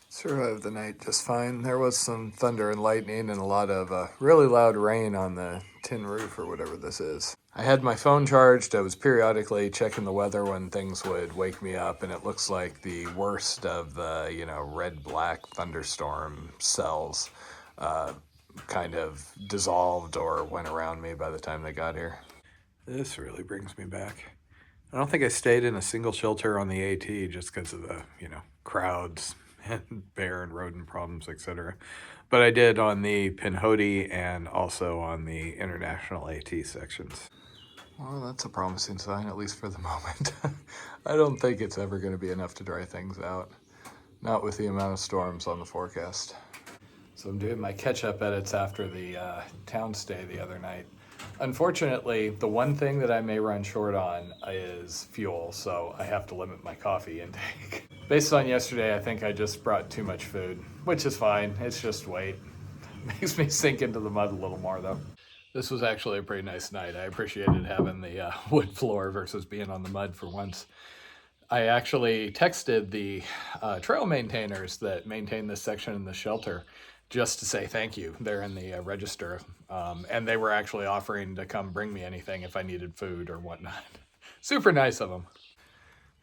Survived the night just fine. There was some thunder and lightning and a lot of really loud rain on the tin roof or whatever this is. I had my phone charged. I was periodically checking the weather when things would wake me up, and it looks like the worst of the, red-black thunderstorm cells kind of dissolved or went around me by the time they got here. This really brings me back. I don't think I stayed in a single shelter on the AT just because of the, crowds and bear and rodent problems, etc. But I did on the Pinhoti and also on the international AT sections. Well, that's a promising sign, at least for the moment. I don't think it's ever going to be enough to dry things out. Not with the amount of storms on the forecast. So I'm doing my catch-up edits after the town stay the other night. Unfortunately, the one thing that I may run short on is fuel, so I have to limit my coffee intake. Based on yesterday, I think I just brought too much food, which is fine. It's just weight. Makes me sink into the mud a little more, though. This was actually a pretty nice night. I appreciated having the wood floor versus being on the mud for once. I actually texted the trail maintainers that maintain this section in the shelter just to say thank you. They're in the register, and they were actually offering to come bring me anything if I needed food or whatnot. Super nice of them.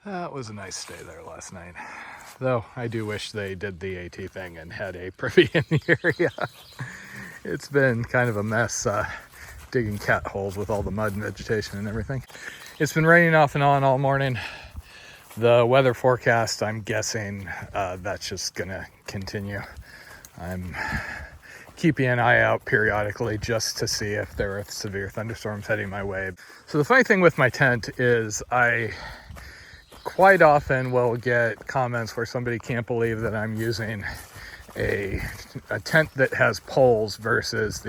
That was a nice stay there last night. Though I do wish they did the AT thing and had a privy in the area. It's been kind of a mess digging cat holes with all the mud and vegetation and everything. It's been raining off and on all morning. The weather forecast, I'm guessing that's just gonna continue. I'm keeping an eye out periodically just to see if there are severe thunderstorms heading my way. So the funny thing with my tent is I quite often will get comments where somebody can't believe that I'm using a tent that has poles versus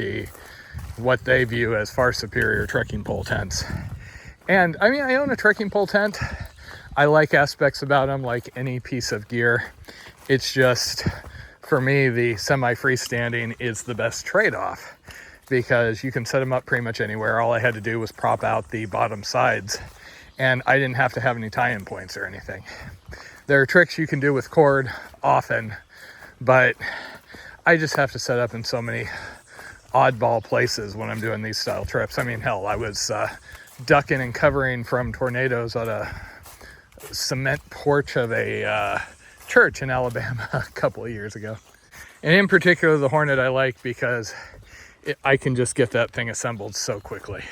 what they view as far superior trekking pole tents. And I mean, I own a trekking pole tent. I like aspects about them like any piece of gear. It's just, for me, the semi-freestanding is the best trade-off because you can set them up pretty much anywhere. All I had to do was prop out the bottom sides and I didn't have to have any tie-in points or anything. There are tricks you can do with cord often, but I just have to set up in so many oddball places when I'm doing these style trips. I mean, hell, I was ducking and covering from tornadoes on a cement porch of a church in Alabama a couple of years ago. And in particular, the Hornet I like because I can just get that thing assembled so quickly.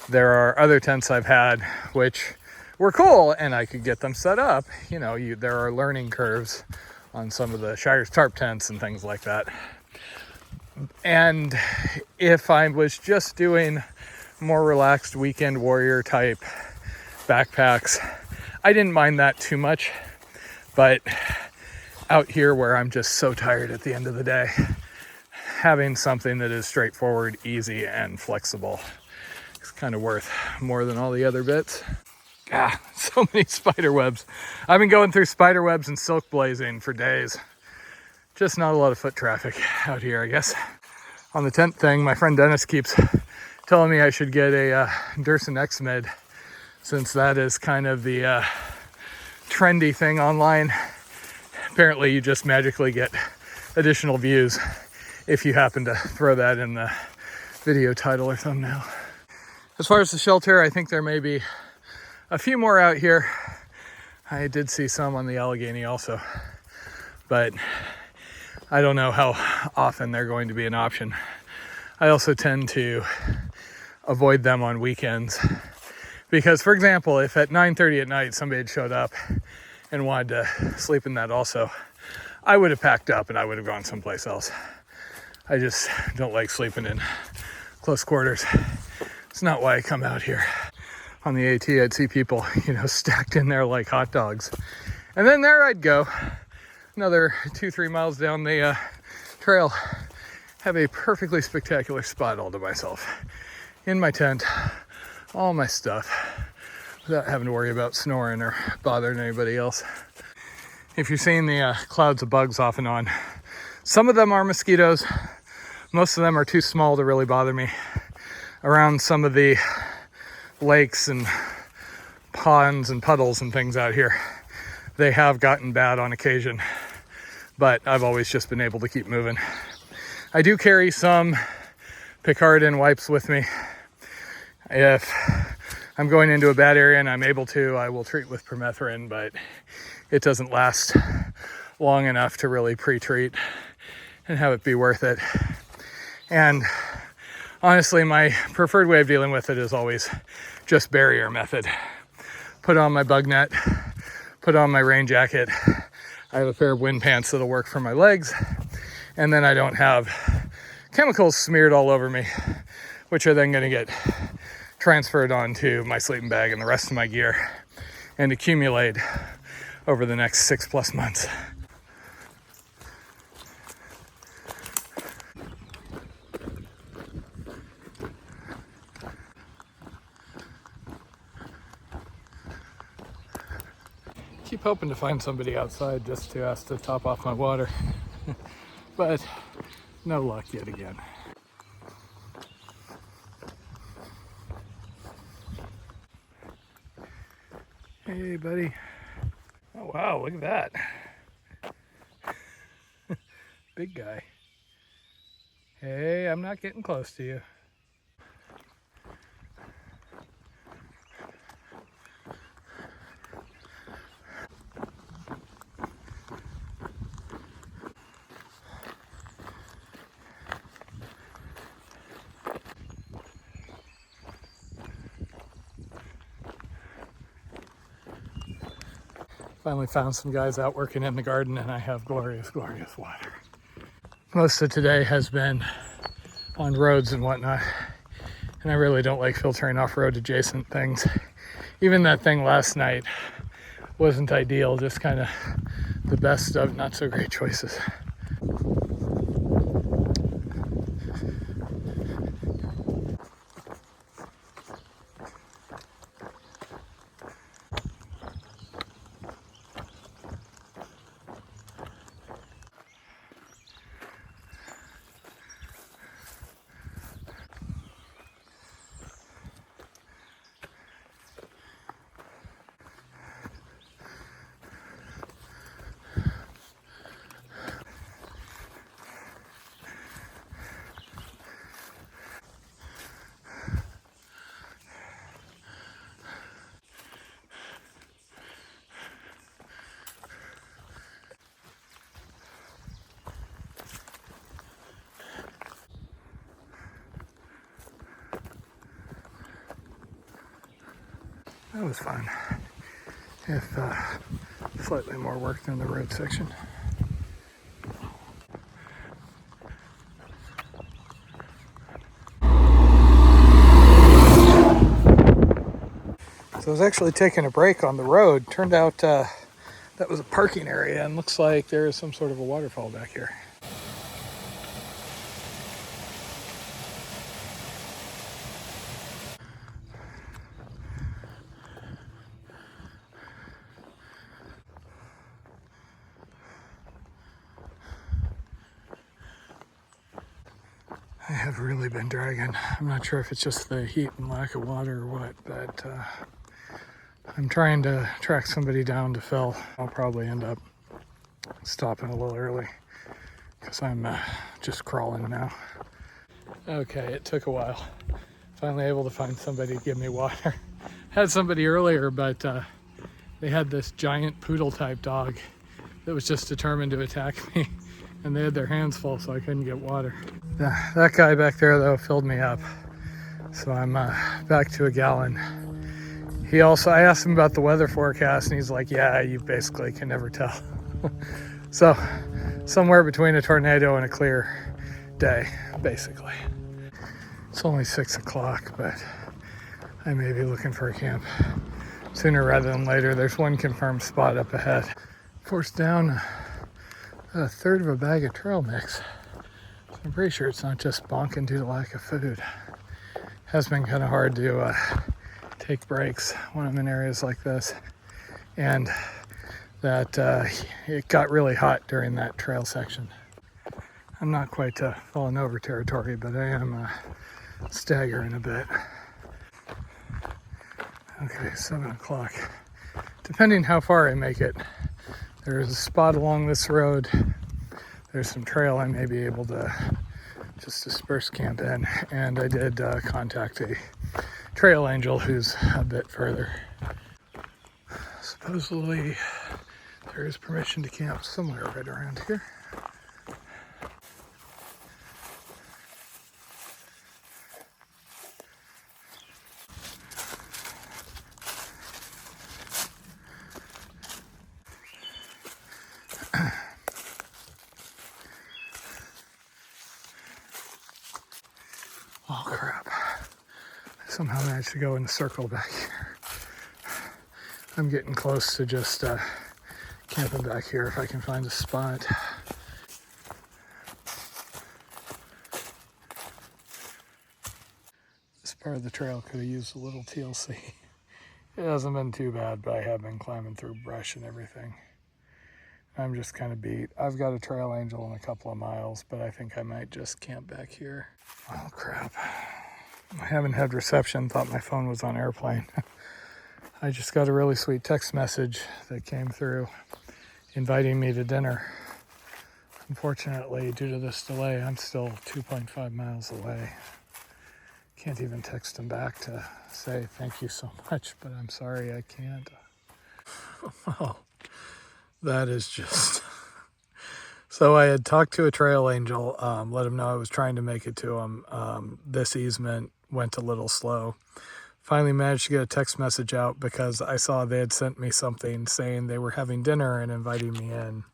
There are other tents I've had which were cool and I could get them set up. There are learning curves on some of the Shire's tarp tents and things like that. And if I was just doing more relaxed weekend warrior type backpacks, I didn't mind that too much. But out here where I'm just so tired at the end of the day, having something that is straightforward, easy, and flexible is kind of worth more than all the other bits. So many spider webs. I've been going through spider webs and silk blazing for days. Just not a lot of foot traffic out here, I guess. On the tent thing, my friend Dennis keeps telling me I should get a Durson X-Mid, since that is kind of the trendy thing online. Apparently you just magically get additional views if you happen to throw that in the video title or thumbnail. As far as the shelter, I think there may be a few more out here. I did see some on the Allegheny also, but I don't know how often they're going to be an option. I also tend to avoid them on weekends because, for example, if at 9:30 at night somebody had showed up and wanted to sleep in that also, I would have packed up and I would have gone someplace else. I just don't like sleeping in close quarters. It's not why I come out here. On the AT, I'd see people, stacked in there like hot dogs. And then there I'd go, another 2-3 miles down the trail, have a perfectly spectacular spot all to myself. In my tent, all my stuff, without having to worry about snoring or bothering anybody else. If you're seeing the clouds of bugs off and on, some of them are mosquitoes. Most of them are too small to really bother me. Around some of the lakes and ponds and puddles and things out here. They have gotten bad on occasion, but I've always just been able to keep moving. I do carry some Picardin wipes with me. If I'm going into a bad area and I'm able to, I will treat with permethrin, but it doesn't last long enough to really pre-treat and have it be worth it. And honestly, my preferred way of dealing with it is always just barrier method. Put on my bug net, put on my rain jacket. I have a pair of wind pants that'll work for my legs, and then I don't have chemicals smeared all over me, which are then going to get transferred onto my sleeping bag and the rest of my gear and accumulate over the next 6+ months. Keep hoping to find somebody outside just to ask to top off my water, but no luck yet again. Hey, buddy. Oh, wow, look at that. Big guy. Hey, I'm not getting close to you. Finally found some guys out working in the garden, and I have glorious, glorious water. Most of today has been on roads and whatnot, and I really don't like filtering off-road adjacent things. Even that thing last night wasn't ideal, just kind of the best of not so great choices. That was fun. If slightly more work than the road section. So I was actually taking a break on the road. Turned out that was a parking area, and looks like there is some sort of a waterfall back here. I have really been dragging. I'm not sure if it's just the heat and lack of water or what, but I'm trying to track somebody down to fill. I'll probably end up stopping a little early because I'm just crawling now. Okay, it took a while. Finally able to find somebody to give me water. Had somebody earlier, but they had this giant poodle type dog that was just determined to attack me, and they had their hands full, so I couldn't get water. That guy back there though filled me up, so I'm back to a gallon. I asked him about the weather forecast, and he's like, yeah, you basically can never tell. So somewhere between a tornado and a clear day, basically. It's only 6 o'clock, but I may be looking for a camp sooner rather than later. There's one confirmed spot up ahead. Forced down a third of a bag of trail mix. So I'm pretty sure it's not just bonking due to lack of food. Has been kind of hard to take breaks when I'm in areas like this, and that it got really hot during that trail section. I'm not quite falling over territory, but I am staggering a bit. Okay, 7 o'clock. Depending how far I make it, there's a spot along this road. There's some trail I may be able to just disperse camp in. And I did contact a trail angel who's a bit further. Supposedly, there is permission to camp somewhere right around here. Oh crap. I somehow managed to go in a circle back here. I'm getting close to just camping back here if I can find a spot. This part of the trail could have used a little TLC. It hasn't been too bad, but I have been climbing through brush and everything. I'm just kind of beat. I've got a trail angel in a couple of miles, but I think I might just camp back here. Oh crap. I haven't had reception, thought my phone was on airplane. I just got a really sweet text message that came through inviting me to dinner. Unfortunately, due to this delay, I'm still 2.5 miles away. Can't even text him back to say thank you so much, but I'm sorry I can't. Well, that is just... So I had talked to a trail angel, let him know I was trying to make it to him. This easement went a little slow. Finally managed to get a text message out because I saw they had sent me something saying they were having dinner and inviting me in.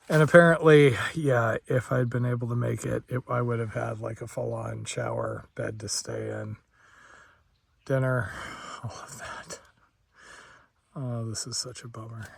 And apparently, yeah, if I'd been able to make it, I would have had like a full-on shower, bed to stay in, dinner, all of that. Oh, this is such a bummer.